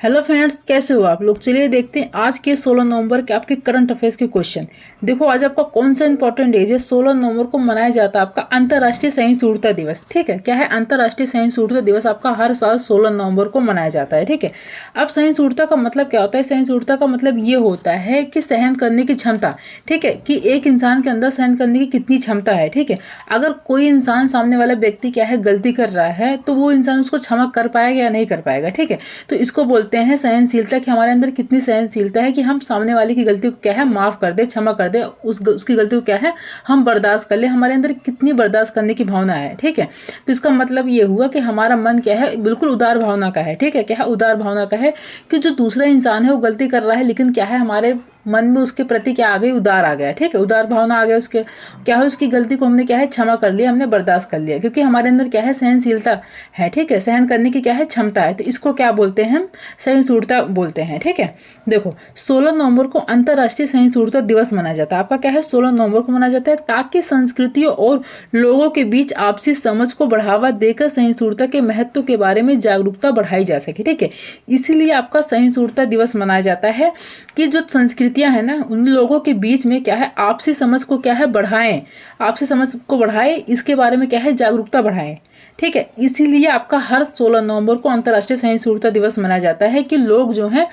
Hello friends, कैसे हो आप लोग। चलिए देखते हैं आज के 16 नवंबर के आपके करंट अफेयर्स के क्वेश्चन। देखो आज आपका कौन सा इंपॉर्टेंट डेज है। 16 नवंबर को मनाया जाता है आपका अंतर्राष्ट्रीय सहिष्णुता दिवस। ठीक है, क्या है अंतर्राष्ट्रीय सहिष्णुता दिवस आपका हर साल 16 नवंबर को मनाया जाता है। ठीक है, अब सहिष्णुता का मतलब क्या होता है। सहिष्णुता का मतलब ये होता है कि सहन करने की क्षमता। ठीक है, कि एक इंसान के अंदर सहन करने की कितनी क्षमता है। ठीक है, अगर कोई इंसान सामने वाला व्यक्ति क्या है गलती कर रहा है तो वो इंसान उसको क्षमा कर पाएगा या नहीं कर पाएगा। ठीक है, तो इसको बोलते हैं सहनशीलता, कि हमारे अंदर कितनी सहनशीलता है कि हम सामने वाले की गलती को क्या है माफ कर दे, क्षमा कर दे, उसकी गलती को क्या है हम बर्दाश्त कर ले। हमारे अंदर कितनी बर्दाश्त करने की भावना है। ठीक है, तो इसका मतलब ये हुआ कि हमारा मन क्या है बिल्कुल उदार भावना का है। ठीक है, क्या है उदार भावना का है कि जो दूसरा इंसान है वो गलती कर रहा है, लेकिन क्या है हमारे मन में उसके प्रति क्या आ गई, उदार आ गया। ठीक है, उदार भावना आ गया, उसके क्या है उसकी गलती को हमने क्या है क्षमा कर लिया, हमने बर्दाश्त कर लिया, क्योंकि हमारे अंदर क्या है सहनशीलता है। ठीक है, सहन करने की क्या है क्षमता है। तो इसको क्या बोलते हैं हम सहिष्णुता बोलते हैं। ठीक है, देखो 16 नवंबर को अंतर्राष्ट्रीय सहिष्णुता दिवस मनाया जाता है। आपका क्या है 16 नवंबर को मनाया जाता है ताकि संस्कृतियों और लोगों के बीच आपसी समझ को बढ़ावा देकर सहिष्णुता के महत्व के बारे में जागरूकता बढ़ाई जा सके। ठीक है, इसीलिए आपका सहिष्णुता दिवस मनाया जाता है कि जो संस्कृतियां हैं ना उन लोगों के बीच में क्या है आपसी समझ को क्या है बढ़ाएं, आपसी समझ को बढ़ाएं, इसके बारे में क्या है जागरूकता बढ़ाएं। ठीक है, इसीलिए आपका हर 16 नवंबर को अंतर्राष्ट्रीय सहिष्णुता दिवस मनाया जाता है कि लोग जो हैं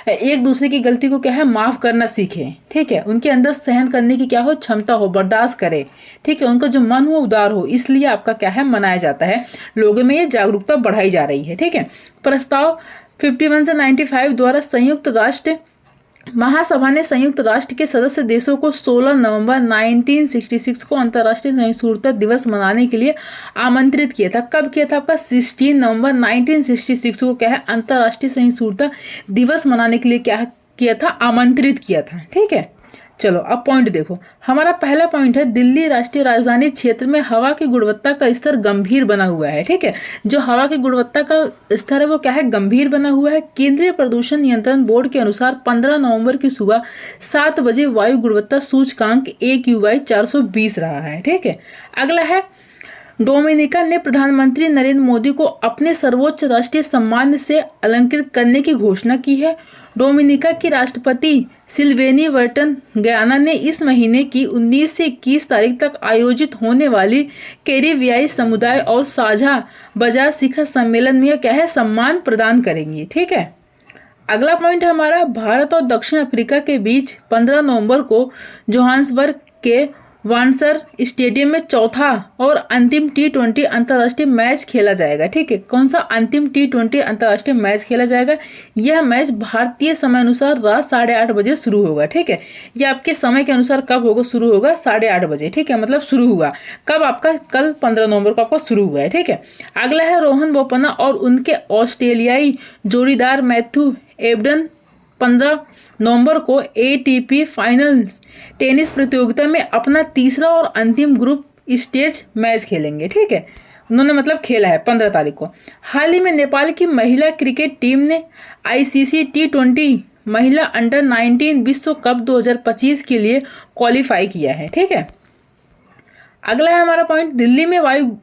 एक दूसरे की गलती को क्या है माफ करना सीखें। ठीक है, उनके अंदर सहन करने की क्या हो क्षमता हो, बर्दाश्त करे। ठीक है, उनका जो मन हो उदार हो, इसलिए आपका क्या है मनाया जाता है, लोगों में ये जागरूकता बढ़ाई जा रही है। ठीक है, प्रस्ताव 51 से 95 द्वारा संयुक्त राष्ट्र महासभा ने संयुक्त राष्ट्र के सदस्य देशों को 16 नवंबर 1966 को अंतर्राष्ट्रीय सहिष्णुता दिवस मनाने के लिए आमंत्रित किया था। कब किया था आपका 16 नवंबर 1966 को क्या है अंतर्राष्ट्रीय सहिष्णुता दिवस मनाने के लिए क्या किया था, आमंत्रित किया था। ठीक है, चलो अब पॉइंट देखो। हमारा पहला पॉइंट है दिल्ली राष्ट्रीय राजधानी क्षेत्र में हवा की गुणवत्ता का स्तर गंभीर बना हुआ है। ठीक है, जो हवा की गुणवत्ता का स्तर है वो क्या है गंभीर बना हुआ है। केंद्रीय प्रदूषण नियंत्रण बोर्ड के अनुसार 15 नवंबर की सुबह 7 बजे वायु गुणवत्ता सूचकांक AQI 420 रहा है। ठीक है, अगला है डोमिनिका ने प्रधानमंत्री नरेंद्र मोदी को अपने सर्वोच्च राष्ट्रीय सम्मान से अलंकृत करने की घोषणा की है। डोमिनिका की राष्ट्रपति सिल्वेनी वर्टन गयाना ने इस महीने की 19 से 21 तारीख तक आयोजित होने वाली कैरिबियाई समुदाय और साझा बाजार शिखर सम्मेलन में क्या है सम्मान प्रदान करेंगी। ठीक है, अगला पॉइंट है हमारा भारत और दक्षिण अफ्रीका के बीच 15 नवंबर को जोहान्सबर्ग के वानसर स्टेडियम में चौथा और अंतिम T20 अंतर्राष्ट्रीय मैच खेला जाएगा। ठीक है, कौन सा अंतिम T20 अंतर्राष्ट्रीय मैच खेला जाएगा। यह मैच भारतीय समय अनुसार रात 8:30 बजे शुरू होगा। ठीक है, यह आपके समय के अनुसार कब होगा, शुरू होगा 8:30 बजे। ठीक है, मतलब शुरू हुआ कब आपका कल 15 नवंबर को आपका शुरू हुआ है। ठीक है, अगला है रोहन बोपन्ना और उनके ऑस्ट्रेलियाई जोड़ीदार मैथ्यू एबडन 15 नवंबर को ATP फाइनल्स टेनिस प्रतियोगिता में अपना तीसरा और अंतिम ग्रुप स्टेज मैच खेलेंगे। ठीक है, उन्होंने मतलब खेला है 15 तारीख को। हाल ही में नेपाल की महिला क्रिकेट टीम ने ICC T20 महिला अंडर 19 विश्व कप 2025 के लिए क्वालिफाई किया है। ठीक है, अगला है हमारा पॉइंट दिल्ली में वायु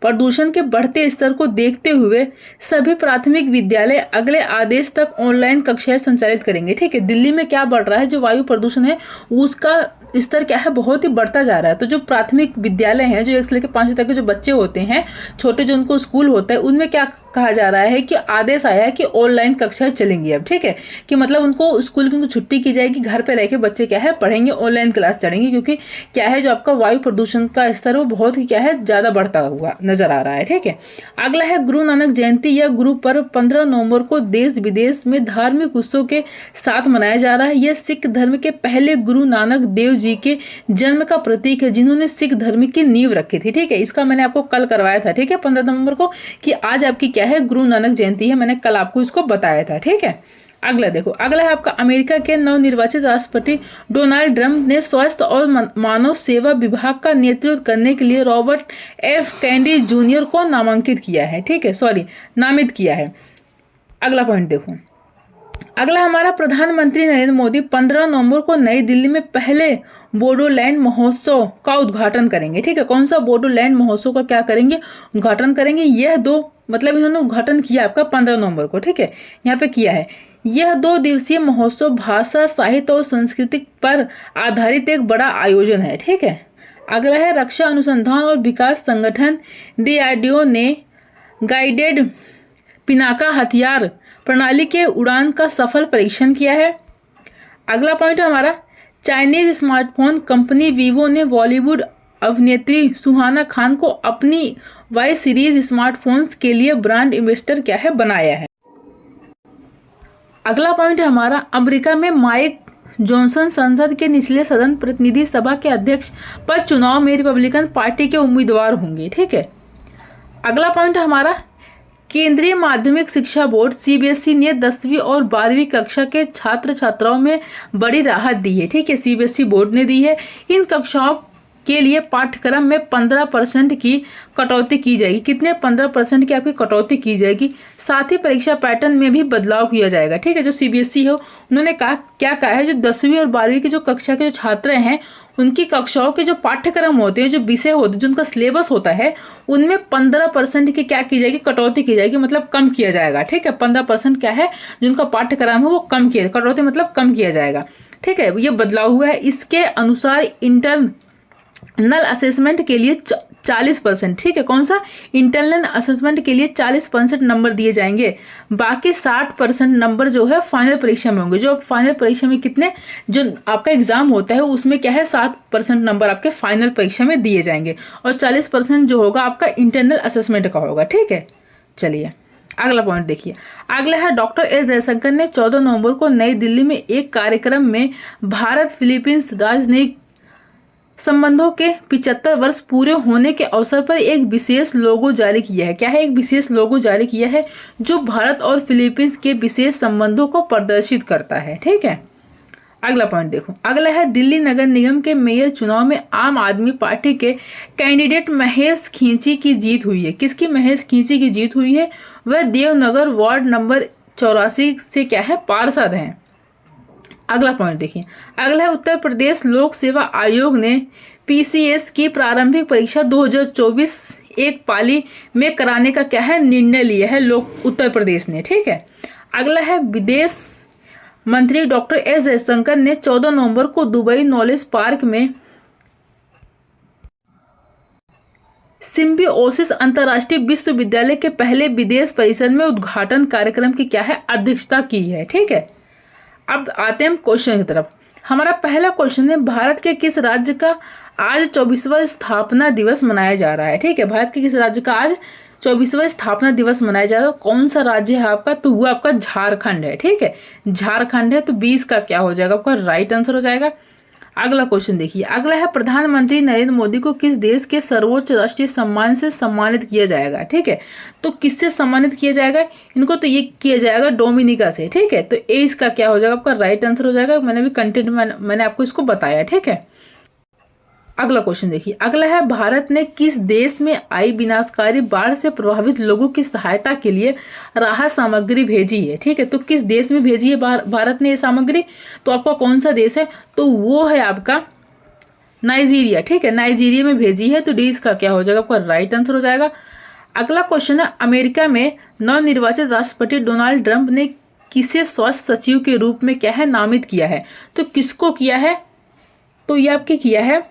प्रदूषण के बढ़ते स्तर को देखते हुए सभी प्राथमिक विद्यालय अगले आदेश तक ऑनलाइन कक्षाएं संचालित करेंगे। ठीक है, दिल्ली में क्या बढ़ रहा है, जो वायु प्रदूषण है उसका स्तर क्या है बहुत ही बढ़ता जा रहा है। तो जो प्राथमिक विद्यालय हैं, जो 1 से लेकर 5 तक के जो बच्चे होते हैं छोटे, जो उनको स्कूल होता है, उनमें क्या कहा जा रहा है कि आदेश आया है कि ऑनलाइन कक्षाएं चलेंगी अब। ठीक है, कि मतलब उनको स्कूल की छुट्टी की जाएगी, घर पे रह के बच्चे क्या है पढ़ेंगे, ऑनलाइन क्लास चढ़ेंगे, क्योंकि क्या है जो आपका वायु प्रदूषण का स्तर वो बहुत ही क्या है ज्यादा बढ़ता हुआ नजर आ रहा है। ठीक है, अगला है गुरु नानक जयंती या गुरु पर्व 15 नवंबर को देश विदेश में धार्मिक उत्सव के साथ मनाया जा रहा है। यह सिख धर्म के पहले गुरु नानक देव जी के जन्म का प्रतीक है, जिन्होंने सिख धर्म की नींव रखी थी। ठीक है, इसका मैंने आपको कल करवाया था। ठीक है, 15 नवंबर को कि आज आपकी क्या है गुरु नानक जयंती है, मैंने कल आपको इसको बताया था। ठीक है, अगला देखो, अगला है आपका अमेरिका के नवनिर्वाचित राष्ट्रपति डोनाल्ड ट्रंप ने स्वास्थ्य और मानव सेवा विभाग का नेतृत्व करने के लिए रॉबर्ट F कैंडी जूनियर को नामांकित किया है। ठीक है, नामित किया है। अगला पॉइंट देखो, अगला हमारा प्रधानमंत्री नरेंद्र मोदी 15 नवंबर को नई दिल्ली में पहले बोडोलैंड महोत्सव का उद्घाटन करेंगे। ठीक है, कौन सा बोडोलैंड महोत्सव का क्या करेंगे, उद्घाटन करेंगे। यह 2 मतलब इन्होंने उद्घाटन किया आपका 15 नवंबर को, ठीक है, यहाँ पे किया है। यह 2 दिवसीय महोत्सव भाषा, साहित्य और संस्कृति पर आधारित एक बड़ा आयोजन है, ठीक है। अगला है रक्षा अनुसंधान और विकास संगठन DRDO ने गाइडेड पिनाका हथियार प्रणाली के उड़ान का सफल परीक्षण किया है। अगला पॉइंट है हमारा, चाइनीज स्मार्टफोन कंपनी वीवो ने बॉलीवुड अभिनेत्री सुहाना खान को अपनी वाई सीरीज स्मार्टफोन्स के लिए ब्रांड एम्बेसडर क्या है बनाया है। अगला पॉइंट है हमारा, अमेरिका में माइक जॉनसन संसद के निचले सदन प्रतिनिधि सभा के अध्यक्ष पद चुनाव में रिपब्लिकन पार्टी के उम्मीदवार होंगे, ठीक है। अगला पॉइंट है हमारा, केंद्रीय माध्यमिक शिक्षा बोर्ड CBSE ने 10वीं और 12वीं कक्षा के छात्र छात्राओं में बड़ी राहत दी है, ठीक है, CBSE बोर्ड ने दी है। इन कक्षाओं के लिए पाठ्यक्रम में 15% की कटौती की जाएगी। कितने? 15% की आपकी कटौती की जाएगी। साथ ही परीक्षा पैटर्न में भी बदलाव किया जाएगा, ठीक है। जो CBSE हो उन्होंने क्या कहा है, जो 10वीं और 12वीं की जो कक्षा के जो छात्र हैं उनकी कक्षाओं के जो पाठ्यक्रम होते हैं, जो विषय होते हैं, जो उनका सिलेबस होता है, उनमें 15% की क्या की जाएगी, कटौती की जाएगी, मतलब कम किया जाएगा, ठीक है। 15% क्या है, जिनका पाठ्यक्रम है वो कम किया, कटौती मतलब कम किया जाएगा, ठीक है। ये बदलाव हुआ है। इसके अनुसार इंटरनल असेसमेंट के लिए 40%, ठीक है, कौन सा, इंटरनल असेसमेंट के लिए 40% नंबर दिए जाएंगे। बाकी 60% नंबर जो है फाइनल परीक्षा में होंगे। जो फाइनल परीक्षा में कितने, जो आपका एग्जाम होता है उसमें क्या है, 60% नंबर आपके फाइनल परीक्षा में दिए जाएंगे और 40% जो होगा आपका इंटरनल असेसमेंट का होगा, ठीक है। चलिए अगला पॉइंट देखिए। अगला है, डॉक्टर एस जयशंकर ने 14 नवंबर को नई दिल्ली में एक कार्यक्रम में भारत फिलीपींस राजनयिक संबंधों के 75 वर्ष पूरे होने के अवसर पर एक विशेष लोगो जारी किया है। क्या है, एक विशेष लोगो जारी किया है जो भारत और फिलीपींस के विशेष संबंधों को प्रदर्शित करता है, ठीक है। अगला पॉइंट देखो। अगला है, दिल्ली नगर निगम के मेयर चुनाव में आम आदमी पार्टी के कैंडिडेट महेश खींची की जीत हुई है। किसकी महेश खींची की जीत हुई है? वह देवनगर वार्ड नंबर 84 से क्या है, पार्षद हैं। अगला पॉइंट देखिए। अगला है, उत्तर प्रदेश लोक सेवा आयोग ने PCS की प्रारंभिक परीक्षा 2024 एक पाली में कराने का क्या है, निर्णय लिया है उत्तर प्रदेश ने, ठीक है। अगला है, विदेश मंत्री डॉक्टर एस जयशंकर ने 14 नवंबर को दुबई नॉलेज पार्क में सिम्बियोसिस अंतर्राष्ट्रीय विश्वविद्यालय के पहले विदेश परिसर में उद्घाटन कार्यक्रम की क्या है, अध्यक्षता की है, ठीक है। अब आते हैं हम क्वेश्चन की तरफ। हमारा पहला क्वेश्चन है, भारत के किस राज्य का आज 24वां स्थापना दिवस मनाया जा रहा है, ठीक है। भारत के किस राज्य का आज 24वां स्थापना दिवस मनाया जा रहा है? कौन सा राज्य है आपका? तो वो आपका झारखंड है, ठीक है, झारखंड है। तो 20 का क्या हो जाएगा, आपका राइट आंसर हो जाएगा। अगला क्वेश्चन देखिए। अगला है, प्रधानमंत्री नरेंद्र मोदी को किस देश के सर्वोच्च राष्ट्रीय सम्मान से सम्मानित किया जाएगा, ठीक है। तो किससे सम्मानित किया जाएगा इनको? तो ये किया जाएगा डोमिनिका से, ठीक है। तो ए इसका क्या हो जाएगा, आपका राइट आंसर हो जाएगा। मैंने भी कंटेंट में मैंने आपको इसको बताया, ठीक है। अगला क्वेश्चन देखिए। अगला है, भारत ने किस देश में आई विनाशकारी बाढ़ से प्रभावित लोगों की सहायता के लिए राहत सामग्री भेजी है, ठीक है। तो किस देश में भेजी है भारत ने ये सामग्री? तो आपका कौन सा देश है? तो वो है आपका नाइजीरिया, ठीक है, नाइजीरिया में भेजी है। तो डी इसका क्या हो जाएगा, आपका राइट आंसर हो जाएगा। अगला क्वेश्चन है, अमेरिका में नवनिर्वाचित राष्ट्रपति डोनाल्ड ट्रंप ने किसे स्वास्थ्य सचिव के रूप में क्या है, नामित किया है? तो किसको किया है? तो ये आपके किया है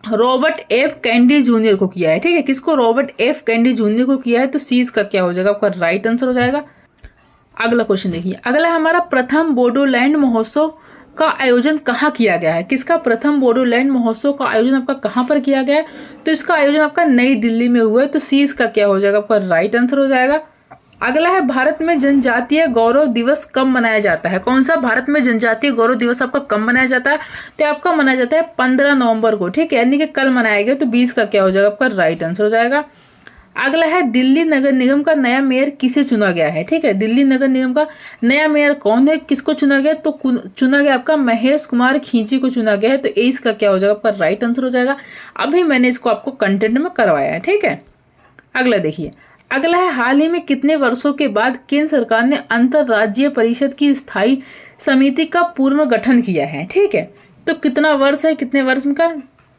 रॉबर्ट एफ कैंडी जूनियर को किया है, ठीक है। किसको? रॉबर्ट एफ कैंडी जूनियर को किया है। तो सी इसका क्या हो जाएगा, आपका राइट आंसर हो जाएगा। अगला क्वेश्चन देखिए। अगला हमारा, प्रथम बोडोलैंड महोत्सव का आयोजन कहाँ किया गया है? किसका? प्रथम बोडोलैंड महोत्सव का आयोजन आपका कहाँ पर किया गया है? तो इसका आयोजन आपका नई दिल्ली में हुआ है। तो सी इसका क्या हो जाएगा, आपका राइट आंसर हो जाएगा। अगला है, भारत में जनजातीय गौरव दिवस कब मनाया जाता है? कौन सा भारत में जनजातीय गौरव दिवस आपका कब मनाया जाता है? तो आपका मनाया जाता है 15 नवंबर को, ठीक है, यानी कि कल मनाया गया। तो 20 का क्या हो जाएगा, आपका राइट आंसर हो जाएगा। अगला है, दिल्ली नगर निगम का नया मेयर किसे चुना गया है? ठीक है, दिल्ली नगर निगम का नया मेयर कौन है, किसको चुना गया? तो चुना गया आपका महेश कुमार खींची को चुना गया है। तो ए इसका क्या हो जाएगा, आपका राइट आंसर हो जाएगा। अभी मैंने इसको आपको कंटेंट में करवाया है, ठीक है। अगला देखिए। अगला है, हाल ही में कितने वर्षों के बाद केंद्र सरकार ने अंतरराज्यीय परिषद की स्थायी समिति का पुनर्गठन किया है? ठीक है, तो कितना वर्ष है, कितने वर्ष का?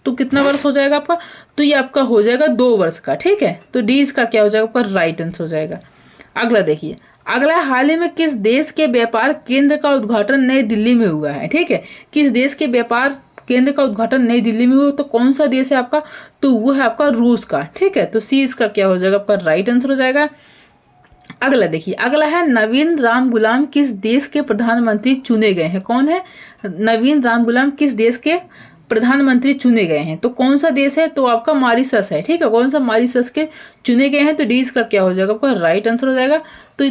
तो कितना वर्ष हो जाएगा आपका, तो ये आपका हो जाएगा 2 वर्ष का। ठीक है, तो डी इसका क्या हो जाएगा आपका राइट आंसर हो जाएगा। अगला देखिए, अगला हाल ही में किस देश के व्यापार केंद्र का उद्घाटन नई दिल्ली में हुआ है। ठीक है, किस देश के व्यापार केंद्र का उद्घाटन नई दिल्ली में हुआ, तो कौन सा देश है आपका, तो वो है आपका रूस का। ठीक है, तो सी इसका क्या हो जाएगा आपका राइट आंसर हो जाएगा। अगला देखिए, अगला है नवीन राम गुलाम किस देश के प्रधानमंत्री चुने गए हैं। कौन है नवीन राम गुलाम, किस देश के प्रधानमंत्री चुने गए हैं, तो कौन सा देश है, तो आपका मॉरिशस है। ठीक है, कौन सा मॉरिशस के चुने गए हैं, तो डी इसका क्या हो जाएगा आपका राइट आंसर हो जाएगा। तो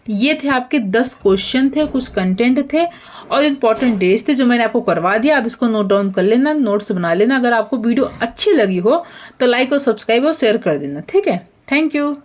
ये थे आपके 10 क्वेश्चन थे, कुछ कंटेंट थे और इंपॉर्टेंट डेज थे जो मैंने आपको करवा दिया। आप इसको नोट डाउन कर लेना, नोट्स बना लेना। अगर आपको वीडियो अच्छी लगी हो तो लाइक और सब्सक्राइब और शेयर कर देना। ठीक है, थैंक यू।